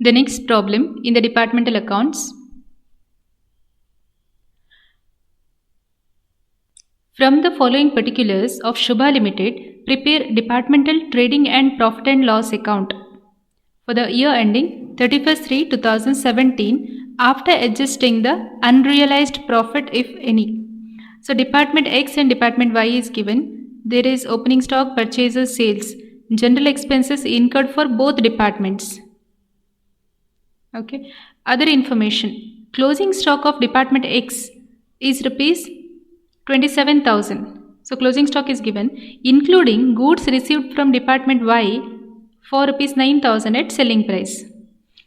The next problem in the departmental accounts. From the following particulars of Shubha Limited, prepare departmental trading and profit and loss account for the year ending 31st-3-2017 after adjusting the unrealized profit if any. So Department X and Department Y is given. There is opening stock, purchases, sales, general expenses incurred for both departments. Okay. Other information. Closing stock of Department X is rupees 27,000. So closing stock is given, including goods received from Department Y for rupees 9,000 at selling price.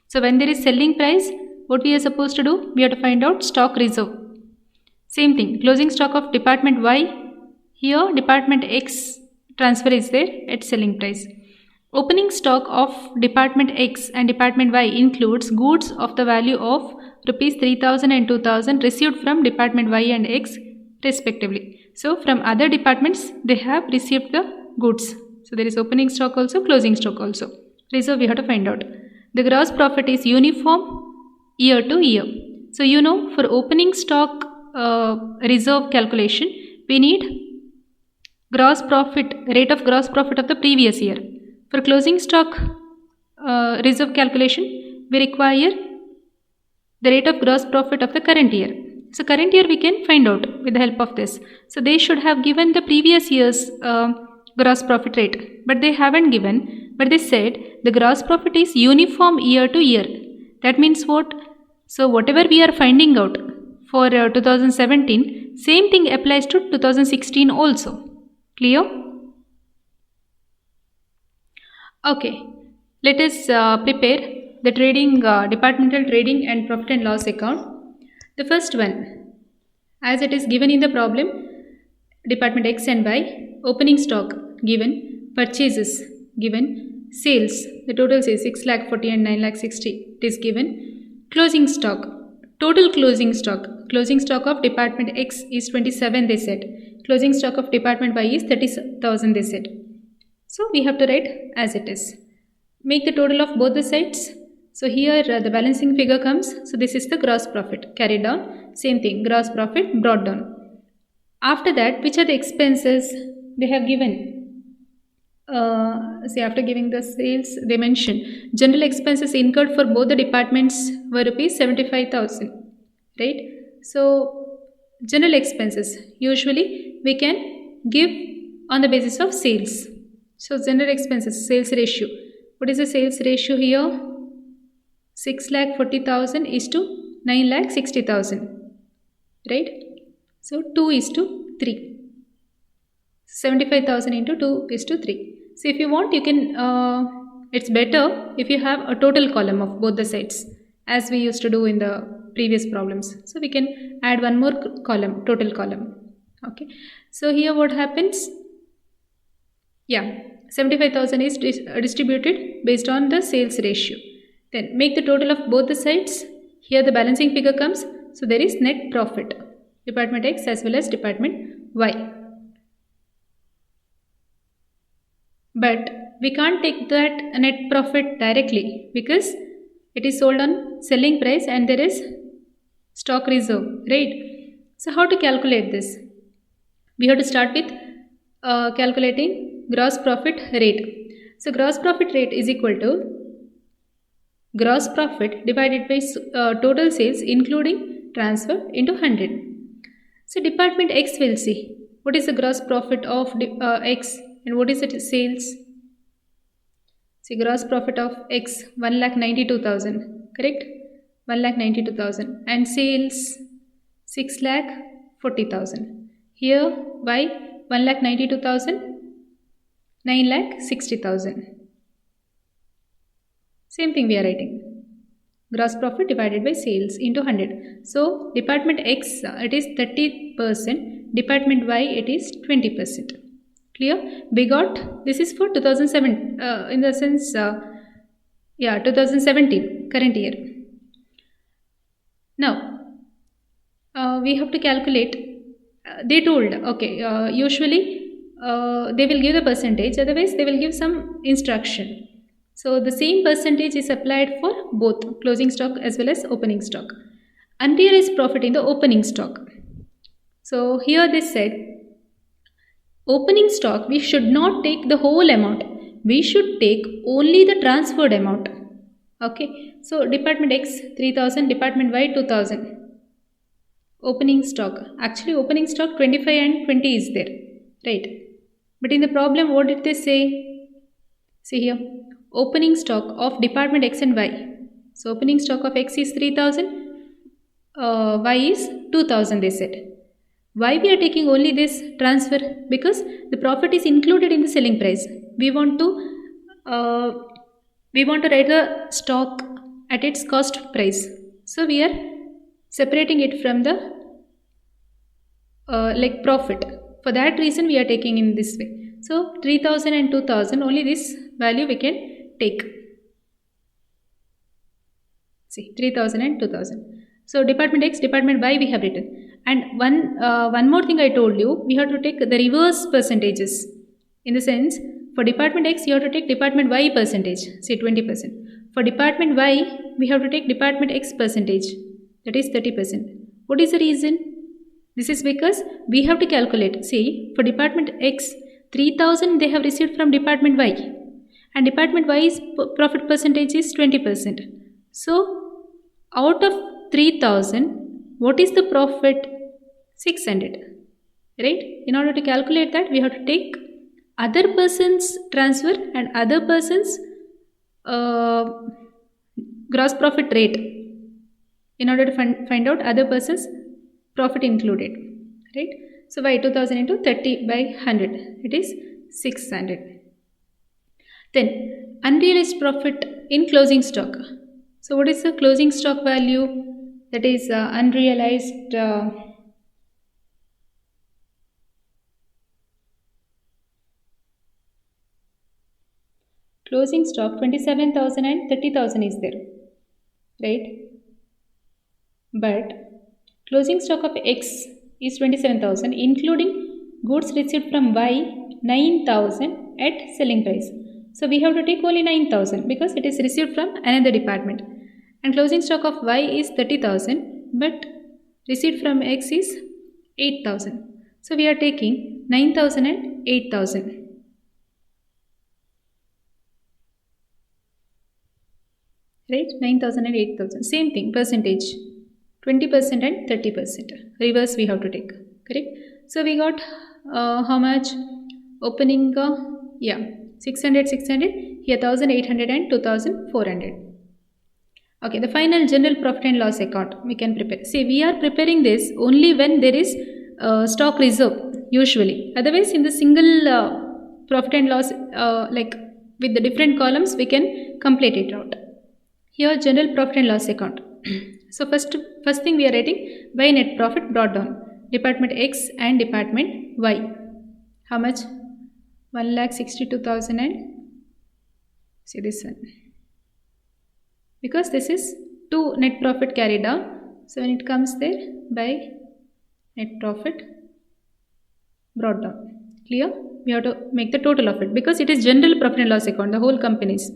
So when there is selling price, what we are supposed to do? We have to find out stock reserve. Same thing. Closing stock of Department Y. Here Department X transfer is there at selling price. Opening stock of Department X and Department Y includes goods of the value of rupees 3,000 and 2,000 received from Department Y and X respectively. So from other departments they have received the goods. So there is opening stock also, closing stock also. Reserve we have to find out. The gross profit is uniform year to year. So for opening stock reserve calculation we need gross profit, rate of gross profit of the previous year. For closing stock reserve calculation, we require the rate of gross profit of the current year. So current year we can find out with the help of this. So they should have given the previous year's gross profit rate, but they haven't given, but they said the gross profit is uniform year to year. That means what? So whatever we are finding out for 2017, same thing applies to 2016 also. Clear? Okay, let us prepare the departmental trading and profit and loss account. The first one, as it is given in the problem, Department X and Y, opening stock given, purchases given, sales, the total is 6,40,000 and 9,60,000 it is given, closing stock, total closing stock of Department X is 27 they said, closing stock of Department Y is 30,000 they said. So we have to write as it is. Make the total of both the sides. So here the balancing figure comes. So this is the gross profit carried down. Same thing, gross profit brought down. After that, which are the expenses they have given? After giving the sales, they mention general expenses incurred for both the departments were rupees 75,000. Right? So general expenses usually we can give on the basis of sales. So general expenses, sales ratio. What is the sales ratio here? 6,40,000 is to 9,60,000. Right? So 2:3. 75,000 into 2:3. So if you want, you can, it's better if you have a total column of both the sides as we used to do in the previous problems. So we can add one more column, total column. Okay. So here what happens? Yeah. 75,000 is distributed based on the sales ratio. Then make the total of both the sides. Here the balancing figure comes. So there is net profit. Department X as well as Department Y. But we can't take that net profit directly because it is sold on selling price and there is stock reserve. Right? So how to calculate this? We have to start with calculating gross profit rate. So gross profit rate is equal to gross profit divided by total sales including transfer into 100. So Department X will see what is the gross profit of X and what is it sales. See gross profit of X 1,92,000, correct? 1,92,000 and sales 6,40,000. Here Y 1,92,000, 9,60,000. Same thing we are writing. Gross profit divided by sales into 100. So Department X it is 30%. Department Y it is 20%. Clear? We got this is for 2007 in the sense 2017 current year. Now we have to calculate. They told usually they will give the percentage, otherwise they will give some instruction. So the same percentage is applied for both closing stock as well as opening stock. Unrealized profit in the opening stock. So here they said, opening stock, we should not take the whole amount. We should take only the transferred amount. Okay. So department X 3000, department Y 2000. Opening stock. Actually opening stock 25 and 20 is there. Right. But in the problem, what did they say? See here. Opening stock of department X and Y. So opening stock of X is 3000. Y is 2000 they said. Why we are taking only this transfer? Because the profit is included in the selling price. We want to write the stock at its cost price. So we are separating it from the profit. For that reason we are taking in this way. So 3000 and 2000, only this value we can take. See, 3000 and 2000. So department X, department Y we have written. And one more thing I told you, we have to take the reverse percentages. In the sense, for department X, you have to take department Y percentage, say 20%. For department Y, we have to take department X percentage, that is 30%. What is the reason? This is because we have to calculate. See, for department X, 3000 they have received from department Y. And department Y's profit percentage is 20%. So, out of 3000, what is the profit? 600, right? In order to calculate that, we have to take other person's transfer and other person's gross profit rate in order to find out other person's profit included, right? So by 2000 into 30 by 100, it is 600. Then unrealized profit in closing stock. So what is the closing stock value? That is unrealized closing stock 27,000 and 30,000 is there, right? But closing stock of X is 27,000, including goods received from Y 9,000 at selling price. So we have to take only 9,000 because it is received from another department. And closing stock of Y is 30,000, but received from X is 8,000. So we are taking 9,000 and 8,000. Right? 9,000 and 8,000. Same thing, percentage. 20% and 30%. Reverse we have to take. Correct? So we got how much? Opening, 600, 600. Here 1,800 and 2,400. Okay, the final general profit and loss account we can prepare. See, we are preparing this only when there is stock reserve usually. Otherwise, in the single profit and loss, like with the different columns, we can complete it out. Here, general profit and loss account. So first thing we are writing by net profit brought down. Department X and department Y. How much? 1,62,000 and see this one. Because this is 2 net profit carried down. So when it comes there, by net profit brought down. Clear? We have to make the total of it because it is general profit and loss account, the whole companies.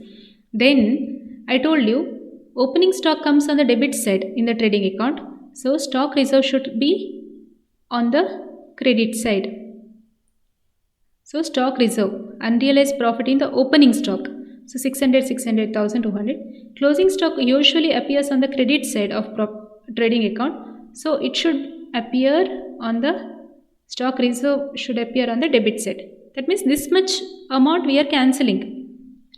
Then I told you opening stock comes on the debit side in the trading account. So stock reserve should be on the credit side. So stock reserve, unrealized profit in the opening stock. So 600, 600, 1,200. Closing stock usually appears on the credit side of trading account. So it should appear on the stock reserve should appear on the debit side. That means this much amount we are cancelling.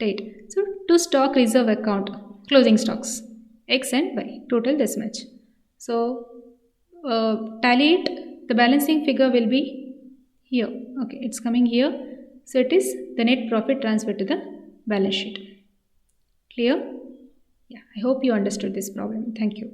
Right. So to stock reserve account, closing stocks, X and Y, total this much. So tally it, the balancing figure will be here. Okay, it's coming here. So it is the net profit transferred to the balance sheet. Clear? Yeah, I hope you understood this problem. Thank you.